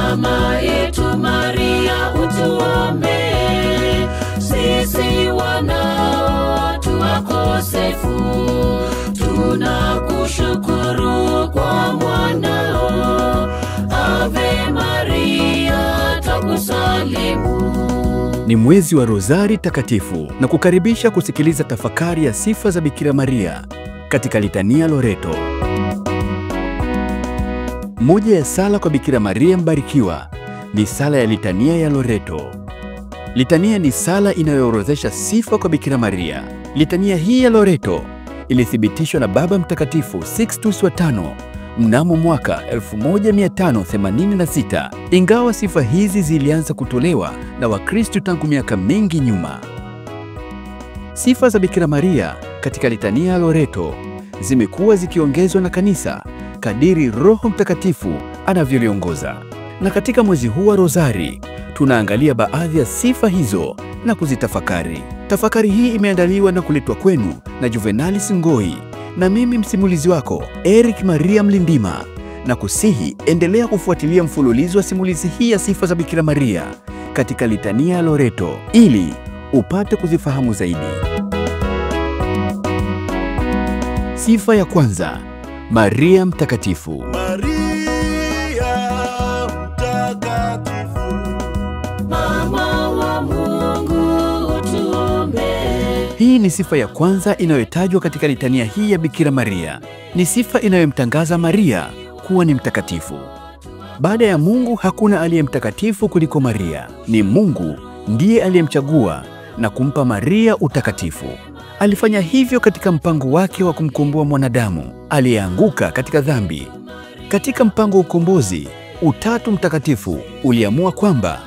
Mama yetu Maria, utuombee sisi watu wakosefu. Tunakushukuru kwa mwanao. Ave Maria, twakusalimu. Ni mwezi wa Rozari Takatifu na kukaribisha kusikiliza tafakari ya sifa za Bikira Maria katika litania Loreto. Moja ya sala kwa Bikira Maria mbarikiwa ni sala ya litania ya Loreto. Litania ni sala inayoorodhesha sifa kwa Bikira Maria. Litania hii ya Loreto ilithibitishwa na Baba Mtakatifu Sixtus wa tano mnamo mwaka 1586, ingawa sifa hizi zilianza kutolewa na Wakristo tangu miaka mingi nyuma. Sifa za Bikira Maria katika litania ya Loreto zimekuwa zikiongezwa na kanisa kadiri Roho Mtakatifu anavyoliongoza. Na katika mwezi huu wa Rozari tunaangalia baadhi ya sifa hizo na kuzitafakari. Tafakari hii imeandaliwa na kuletwa kwenu na Juvenalis Ngoi na mimi msimulizi wako Eric Maria Mlindima, na kusihi endelea kufuatilia mfululizo wa simulizi hii ya sifa za Bikira Maria katika litania ya Loreto ili upate kuzifahamu zaidi. Sifa ya kwanza: Maria Mtakatifu. Maria Mtakatifu, Mama wa Mungu, utuombee. Hii ni sifa ya kwanza inayotajwa katika litania hii ya Bikira Maria. Ni sifa inayomtangaza Maria kuwa ni mtakatifu. Baada ya Mungu hakuna aliye mtakatifu kuliko Maria. Ni Mungu ndiye aliyemchagua na kumpa Maria utakatifu. Alifanya hivyo katika mpango wake wa kumkomboa mwanadamu aliyeanguka katika dhambi. Katika mpango wa ukombozi, Utatu Mtakatifu uliamua kwamba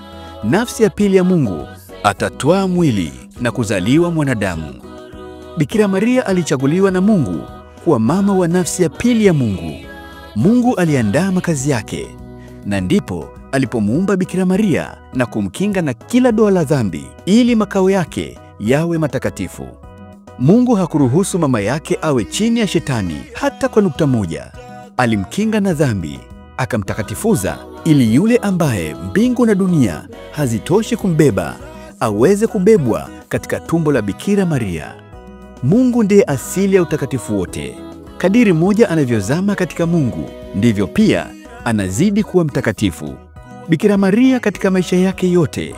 nafsi ya pili ya Mungu atatwaa mwili na kuzaliwa mwanadamu. Bikira Maria alichaguliwa na Mungu kuwa mama wa nafsi ya pili ya Mungu. Mungu aliandaa makazi yake, na ndipo alipomuumba Bikira Maria na kumkinga na kila doa la dhambi ili makao yake yawe matakatifu. Mungu hakuruhusu mama yake awe chini ya Shetani hata kwa nukta moja. Alimkinga na dhambi, akamtakatifuza ili yule ambaye mbingu na dunia hazitoshi kumbeba aweze kubebwa katika tumbo la Bikira Maria. Mungu ndiye asili ya utakatifu wote. Kadiri mmoja anavyozama katika Mungu, ndivyo pia anazidi kuwa mtakatifu. Bikira Maria katika maisha yake yote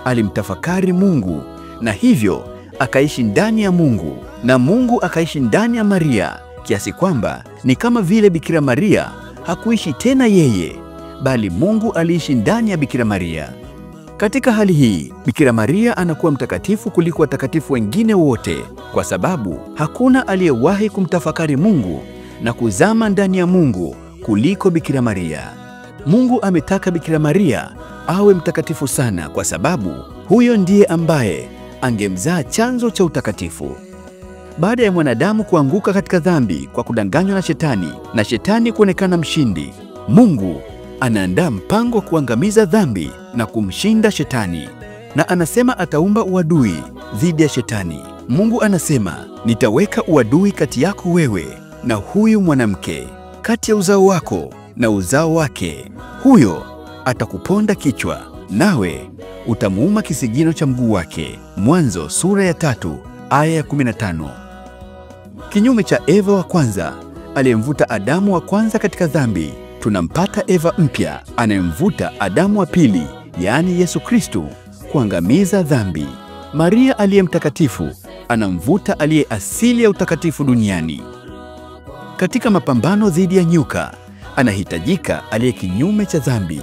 alimtafakari Mungu, na hivyo akaishi ndani ya Mungu na Mungu akaishi ndani ya Maria, kiasi kwamba ni kama vile Bikira Maria hakuishi tena yeye, bali Mungu aliishi ndani ya Bikira Maria. Katika hali hii, Bikira Maria anakuwa mtakatifu kuliko watakatifu wengine wote, kwa sababu hakuna aliyewahi kumtafakari Mungu na kuzama ndani ya Mungu kuliko Bikira Maria. Mungu ametaka Bikira Maria awe mtakatifu sana, kwa sababu huyo ndiye ambaye angemzaa chanzo cha utakatifu. Baada ya mwanadamu kuanguka katika dhambi kwa kudanganywa na Shetani na Shetani kuonekana mshindi, Mungu anaandaa mpango wa kuangamiza dhambi na kumshinda Shetani, na anasema ataumba uadui dhidi ya Shetani. Mungu anasema, nitaweka uadui kati yako wewe na huyu mwanamke, kati ya uzao wako na uzao wake. Huyo atakuponda kichwa, nawe utamuuma kisigino cha mguu wake. Mwanzo sura ya 3 aya ya 15. Kinyume cha Eva wa kwanza aliyemvuta Adamu wa kwanza katika dhambi, tunampata Eva mpya anayemvuta Adamu wa pili, yaani Yesu Kristo, kuangamiza dhambi. Maria aliye mtakatifu anamvuta aliye asili ya utakatifu duniani. Katika mapambano dhidi ya nyoka, anahitajika aliye kinyume cha dhambi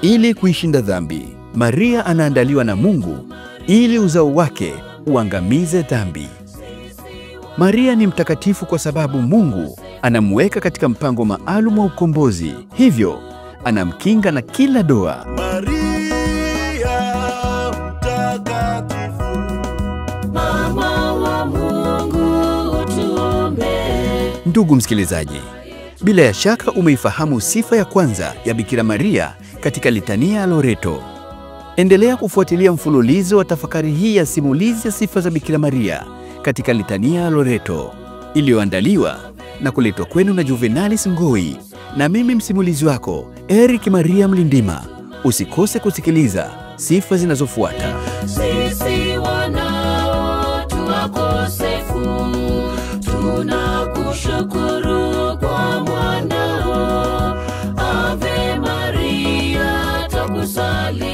ili kuishinda dhambi. Maria anaandaliwa na Mungu ili uzao wake uangamize dhambi. Maria ni mtakatifu kwa sababu Mungu anamweka katika mpango maalum wa ukombozi, hivyo anamkinga na kila doa. Maria Mtakatifu, Mama wa Mungu, utuombee. Ndugu msikilizaji, bila ya shaka umeifahamu sifa ya kwanza ya Bikira Maria katika litania ya Loreto. Endelea kufuatilia mfululizo wa tafakari hii ya simulizi ya sifa za Bikira Maria katika litania ya Loreto, iliyoandaliwa na kuletwa kwenu na Juvenalis Ngoi na mimi msimulizi wako Eric Maria Mlindima, Usikose kusikiliza sifa zinazofuata. Sisi wanao tu wakosefu, tunakushukuru kwa mwanao. Ave Maria, tukusali